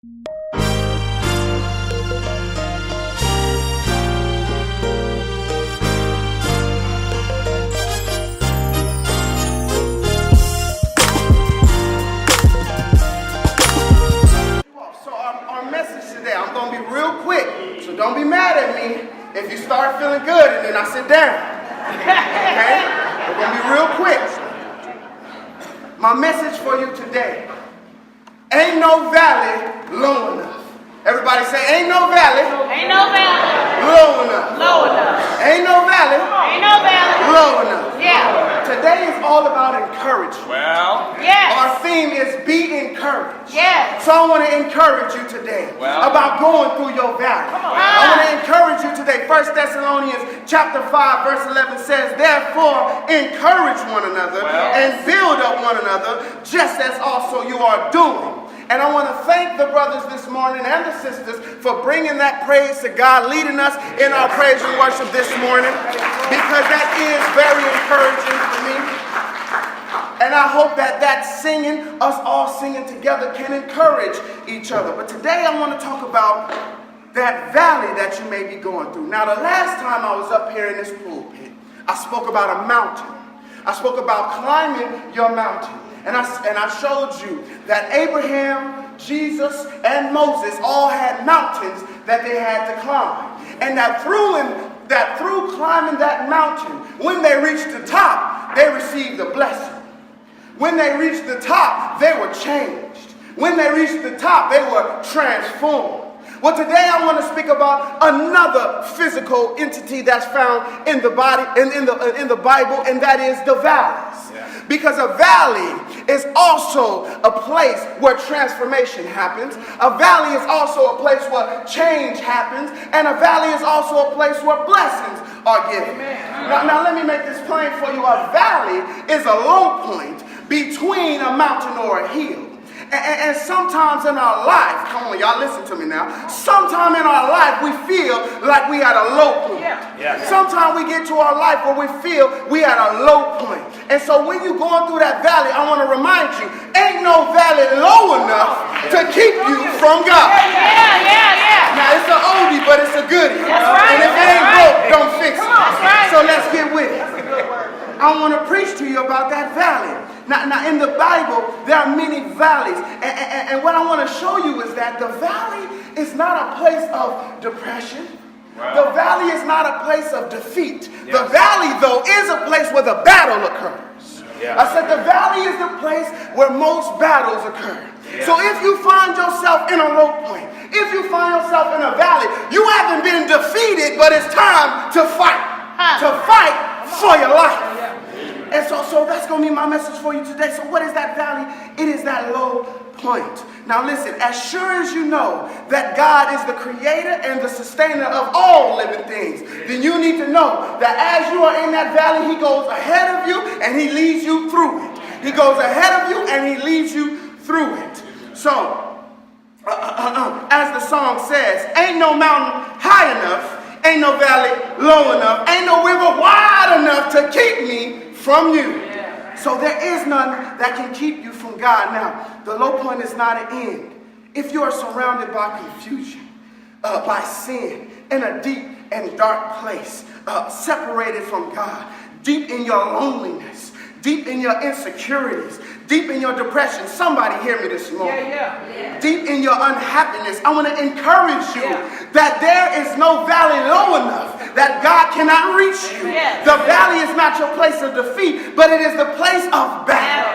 So our message today, I'm going to be real quick, so don't be mad at me if you start feeling good and then I sit down. Okay? We're going to be real quick. My message for you today, ain't no valley low enough. Everybody say, ain't no valley. Ain't no valley. Low enough. Low enough. Ain't no valley. Ain't no valley. Low enough. Yeah. Today is all about encouragement. Well, Yes. Our theme is be encouraged. Yes. So I want to encourage you today about going through your valley. I want to encourage you today. 1 Thessalonians chapter 5 verse 11 says, therefore encourage one another and build up one another just as also you are doing. And I want to thank the brothers this morning and the sisters for bringing that praise to God, leading us in our praise and worship this morning, because that is very encouraging for me. And I hope that singing, us all singing together, can encourage each other. But today I want to talk about that valley that you may be going through. Now, the last time I was up here in this pulpit, I spoke about a mountain. I spoke about climbing your mountain. And I showed you that Abraham, Jesus, and Moses all had mountains that they had to climb. And that through climbing that mountain, when they reached the top, they received a blessing. When they reached the top, they were changed. When they reached the top, they were transformed. Well, today I want to speak about another physical entity that's found in the body and in the Bible, and that is the valleys. Because a valley is also a place where transformation happens. A valley is also a place where change happens, and a valley is also a place where blessings are given. Now let me make this plain for you. A valley is a low point between a mountain or a hill. And sometimes in our life, come on, y'all listen to me now. Sometime in our life, we feel like we at a low point. Sometimes we get to our life where we feel we at a low point. And so when you're going through that valley, I want to remind you, ain't no valley low enough to keep you from God. Now, it's an oldie, but it's a goodie. That's right. And if it ain't broke, don't fix it. That's right. So let's get with it. I want to preach to you about that valley. Now, in the Bible, there are many valleys. And what I want to show you is that the valley is not a place of depression. The valley is not a place of defeat. The valley, though, is a place where the battle occurs. I said the valley is the place where most battles occur. So if you find yourself in a low point, if you find yourself in a valley, you haven't been defeated, but it's time to fight. To fight for your life. And so that's going to be my message for you today. So what is that valley? It is that low point. Now listen, as sure as you know that God is the creator and the sustainer of all living things, then you need to know that as you are in that valley, he goes ahead of you and he leads you through it. He goes ahead of you and he leads you through it. So, as the song says, ain't no mountain high enough, ain't no valley low enough, ain't no river wide enough to keep me from you. So there is none that can keep you from God. Now, the low point is not an end. If you are surrounded by confusion, by sin, in a deep and dark place, separated from God, deep in your loneliness, deep in your insecurities, deep in your depression. Somebody hear me this morning. Deep in your unhappiness, I want to encourage you that there is no valley low enough that God cannot reach you. The valley is not your place of defeat, but it is the place of battle.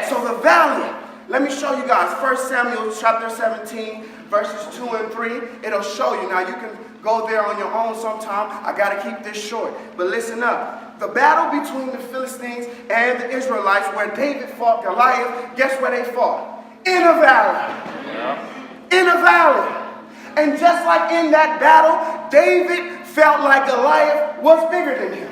So the valley, let me show you guys 1 Samuel chapter 17 verses 2 and 3. It'll show you. Now you can go there on your own sometime. I got to keep this short, but listen up. The battle between the Philistines and the Israelites, where David fought Goliath, guess where they fought? In a valley. In a valley. And just like in that battle, David felt like Goliath was bigger than him.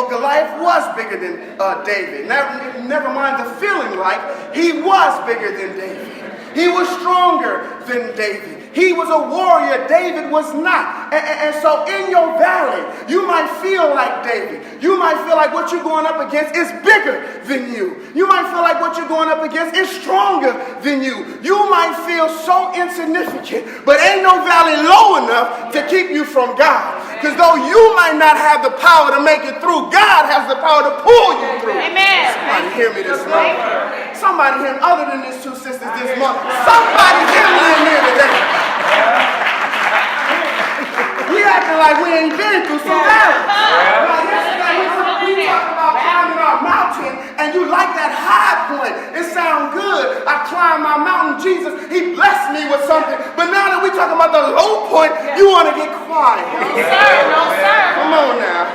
Goliath was bigger than David. Never mind the feeling like he was bigger than David. He was stronger than David. He was a warrior. David was not. And so in your valley, you might feel like David. You might feel like what you're going up against is bigger than you. You might feel like what you're going up against is stronger than you. You might feel so insignificant, but ain't no valley low enough to keep you from God. Because though you might not have the power to make it through, God has the power to pull you through. Amen. Somebody hear me this morning. Somebody hear me, other than these two sisters this month. Somebody hear me in here today. We acting like we ain't been through some valleys. We talked about climbing our mountain, and you like that high point. It sounds good. I climbed my mountain. Jesus, he blessed me with something. But now that we talking about the low point, you want to get quiet. No, sir. No, sir. Come on now.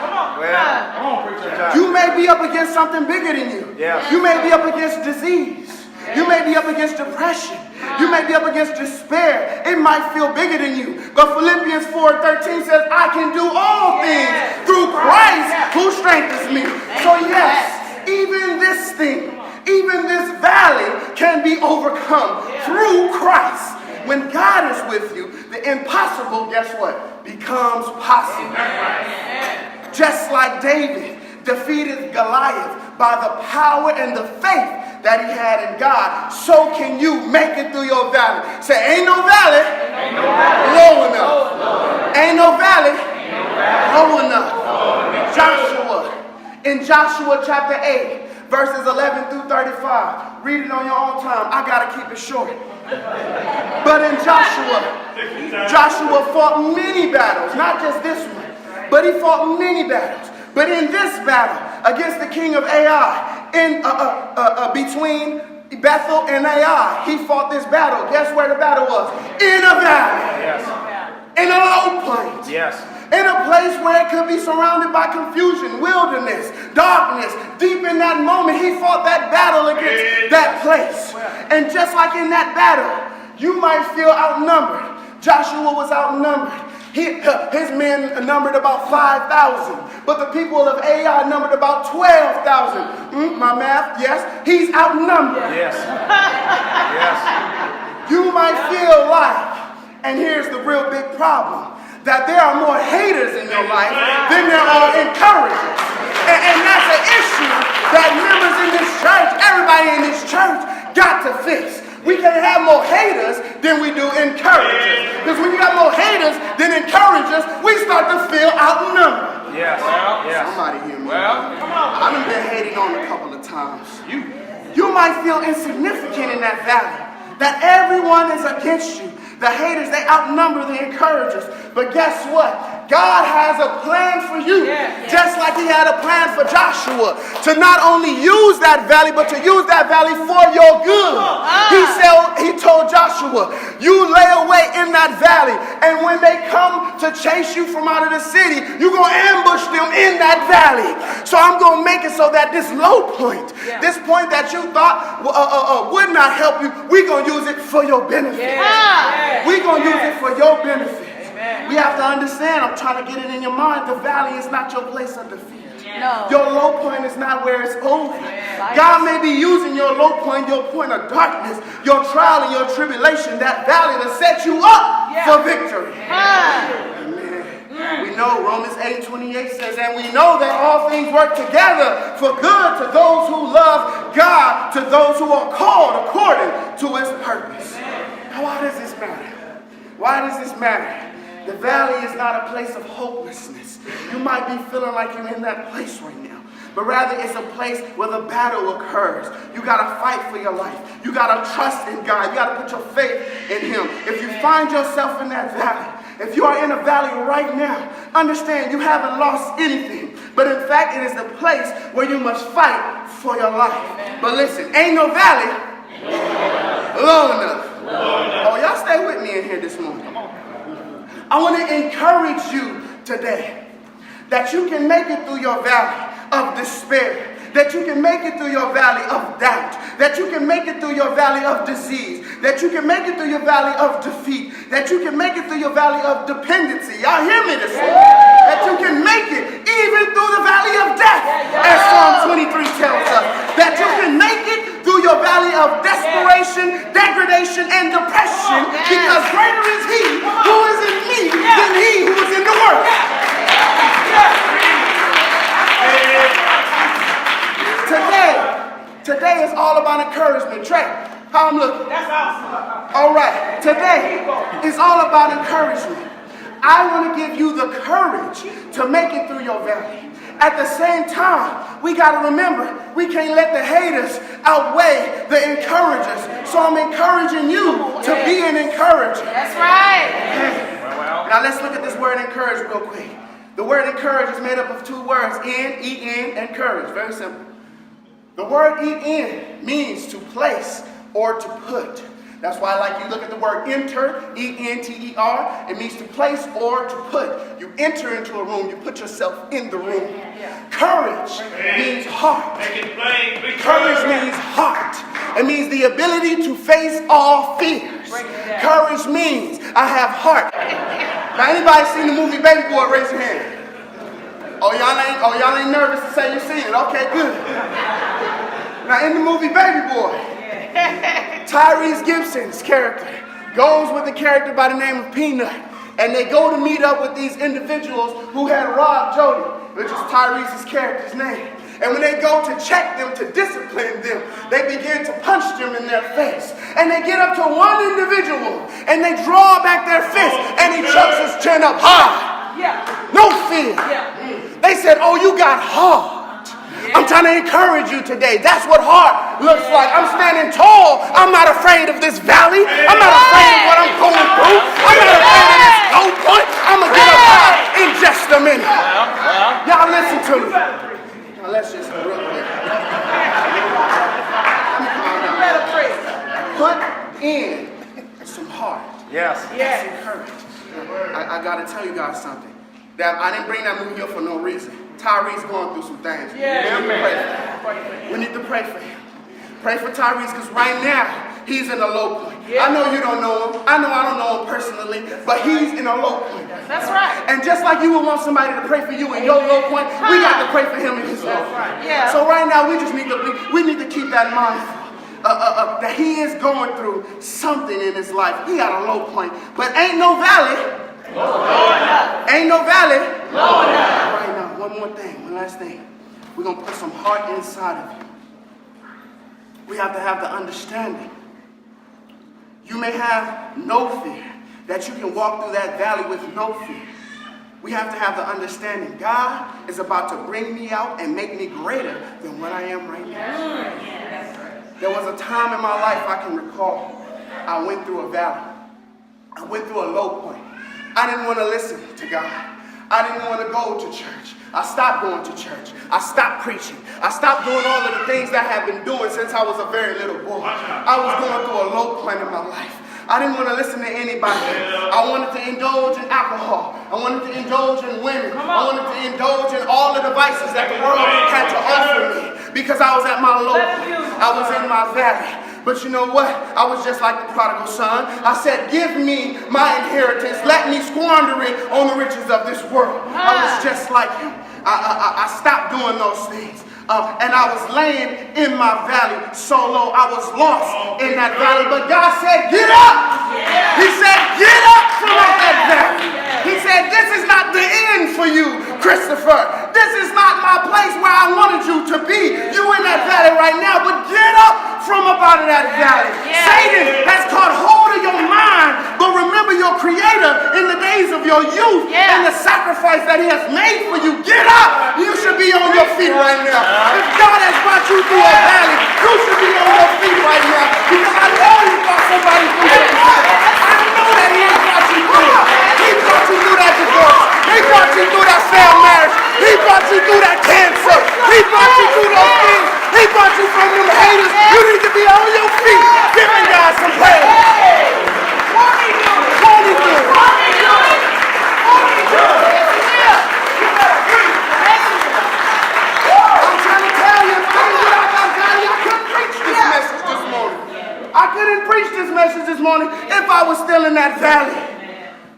You may be up against something bigger than you. You may be up against disease. You may be up against depression. You may be up against despair. It might feel bigger than you. But Philippians 4:13 says, I can do all things through Christ who strengthens me. So yes, even this thing, even this valley can be overcome through Christ. When God is with you, the impossible, guess what, becomes possible. Just like David defeated Goliath by the power and the faith that he had in God, so can you make it through your valley. Say, ain't no valley low enough. Ain't no valley low enough. Joshua, in Joshua chapter 8, verses 11 through 35. Read it on your own time. I got to keep it short. But in Joshua fought many battles, not just this one, but he fought many battles. But in this battle against the king of Ai, between Bethel and Ai, he fought this battle. Guess where the battle was? In a valley. In a low place. In a place where it could be surrounded by confusion, wilderness, darkness. Deep in that moment, he fought that battle against that place. And just like in that battle, you might feel outnumbered. Joshua was outnumbered. His men numbered about 5,000, but the people of Ai numbered about 12,000. My math, yes. He's outnumbered. Yes. You might feel like, and here's the real big problem, that there are more haters in your life than there are encouragers. And that's an issue that members in this church, everybody in this church, got to fix. We can't have more haters than we do encouragers. Because when you got more haters than encouragers, we start to feel outnumbered. Somebody hear me. I done been hated on a couple of times. You might feel insignificant in that valley, that everyone is against you. The haters, they outnumber the encouragers. But guess what? God has a plan for you. Just like he had a plan for Joshua. To not only use that valley, but to use that valley for your good. He told Joshua, you lay away in that valley. And when they come to chase you from out of the city, you're going to ambush them in that valley. So I'm going to make it so that this low point, this point that you thought would not help you, we're going to use it for your benefit. We're going to use it for your benefit. We have to understand, I'm trying to get it in your mind, the valley is not your place of defeat. No. Your low point is not where it's over. God may be using your low point, your point of darkness, your trial and your tribulation, that valley to set you up for victory. Amen. We know Romans 8:28 says, and we know that all things work together for good to those who love God, to those who are called according to his purpose. Now, why does this matter? Why does this matter? The valley is not a place of hopelessness. You might be feeling like you're in that place right now. But rather it's a place where the battle occurs. You got to fight for your life. You got to trust in God. You got to put your faith in him. If you find yourself in that valley, if you are in a valley right now, understand you haven't lost anything. But in fact, it is the place where you must fight for your life. But listen, ain't no valley low enough. Oh, y'all stay with me in here this morning. I want to encourage you today that you can make it through your valley of despair, that you can make it through your valley of doubt, that you can make it through your valley of disease, that you can make it through your valley of defeat, that you can make it through your valley of dependency. Y'all hear me this morning? That you can make it even through the valley of death, as Psalm 23 tells us, that you can make it through through your valley of desperation, degradation, and depression, because greater is he who is in me than he who is in the world. Today is all about encouragement. Trey, how I'm looking? That's awesome. All right. Today is all about encouragement. I want to give you the courage to make it through your valley. At the same time, we got to remember, we can't let the haters outweigh the encouragers. So I'm encouraging you to be an encourager. That's right. Now let's look at this word encourage real quick. The word encourage is made up of two words, E-N, and courage. Very simple. The word E-N means to place or to put. That's why I like you look at the word enter, E-N-T-E-R. It means to place or to put. You enter into a room, you put yourself in the room. Courage means heart. Courage means heart. It means the ability to face all fears. Courage means I have heart. Now anybody seen the movie Baby Boy? Raise your hand. Oh, y'all ain't nervous to say you've seen it. Okay, good. Now, in the movie Baby Boy, Tyrese Gibson's character goes with a character by the name of Peanut, and they go to meet up with these individuals who had robbed Jody, which is Tyrese's character's name. And when they go to check them, to discipline them, they begin to punch them in their face. And they get up to one individual, and they draw back their fist, and he chucks his chin up high. No fear. They said, oh, you got heart. I'm trying to encourage you today. That's what heart looks like. I'm standing tall. I'm not afraid of this valley. I'm not afraid of what I'm going through. I'm not afraid of this low point. I'm going to get up high in just a minute. Y'all listen to me. Now let's just real quick. Put in some heart. Yes. That's encouragement. I got to tell you guys something. That I didn't bring that movie up for no reason. Tyrese's going through some things. We need to pray for him. Pray for Tyrese, because right now he's in a low point. I know you don't know him. I don't know him personally, but he's in a low point. That's right. And just like you would want somebody to pray for you in your low point, we got to pray for him in his low point. So right now we just need to keep that mindful. That he is going through something in his life. He got a low point, but ain't no valley. Ain't no valley. Right now, one more thing, one last thing. We're going to put some heart inside of you. We have to have the understanding. You may have no fear, that you can walk through that valley with no fear. We have to have the understanding. God is about to bring me out and make me greater than what I am right now. There was a time in my life I can recall. I went through a valley. I went through a low point. I didn't want to listen to God. I didn't want to go to church. I stopped going to church. I stopped preaching. I stopped doing all of the things that I had been doing since I was a very little boy. I was going through a low point in my life. I didn't want to listen to anybody. I wanted to indulge in alcohol. I wanted to indulge in women. I wanted to indulge in all the devices that the world had to offer me, because I was at my low point. I was in my valley. But you know what? I was just like the prodigal son. I said, give me my inheritance. Let me squander it on the riches of this world. I was just like him. I stopped doing those things. And I was laying in my valley so low. I was lost in that valley. But God said, get up. He said, get up from out that valley. He said, this is not the end for you, Christopher. This is not my place where I wanted you to be. You in that valley right now, but get up from up out of that valley. Satan has caught hold of your mind, but remember your creator in the days of your youth and the sacrifice that he has made for you. Get up. You should be on your feet right now. If God has brought you through a valley, you should be on your feet right now, because I know he brought somebody through that valley. I know that he has brought you through it. He brought you through that divorce. He brought you through that failed marriage. He brought you through that cancer. He brought you through those things. He brought you from them haters. You need to be on your feet, giving God some praise. Won't he do it? Won't he do it? Won't he do it? Won't he do it? I'm trying to tell you, if I didn't get out that valley, I couldn't preach this message this morning. I couldn't preach this message this morning if I was still in that valley.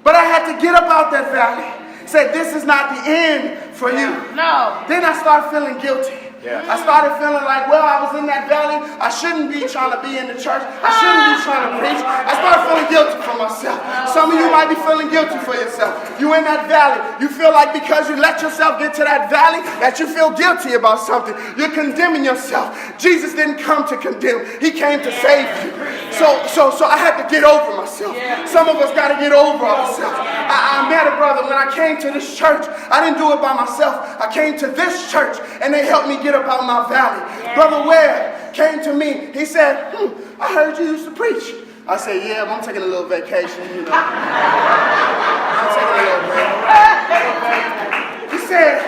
But I had to get up out that valley. Say, this is not the end for you. No. Then I start feeling guilty. I started feeling like, well, I was in that valley. I shouldn't be trying to be in the church. I shouldn't be trying to preach. I started feeling guilty for myself. Some of you might be feeling guilty for yourself. You in that valley. You feel like because you let yourself get to that valley that you feel guilty about something. You're condemning yourself. Jesus didn't come to condemn. He came to save you. So I had to get over myself. Some of us got to get over ourselves. I met a brother when I came to this church. I didn't do it by myself. I came to this church and they helped me get up out my valley. Brother Ware came to me. He said, I heard you used to preach. I said, yeah, but I'm taking a little vacation, you know. I'm taking a little break. He said,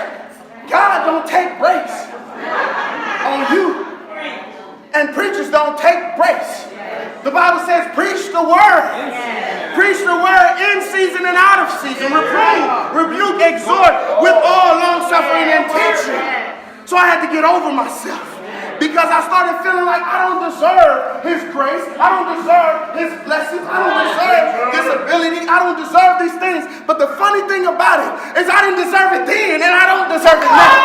God don't take breaks on you. And preachers don't take breaks. The Bible says, preach the word. Preach the word in season and out of season. Reprove, rebuke, exhort with all long suffering and teaching. So I had to get over myself. Because I started feeling like I don't deserve his grace. I don't deserve his blessings. I don't deserve this ability. I don't deserve these things. But the funny thing about it is I didn't deserve it then and I don't deserve it now.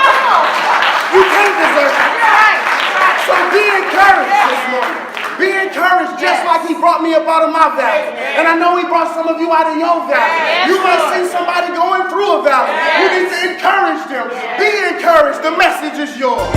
You can't deserve it. So be encouraged this morning. Be encouraged just like he brought me up out of my valley. And I know he brought some of you out of your valley. You might see somebody going through a valley. You need to encourage them. Be encouraged. The message is yours.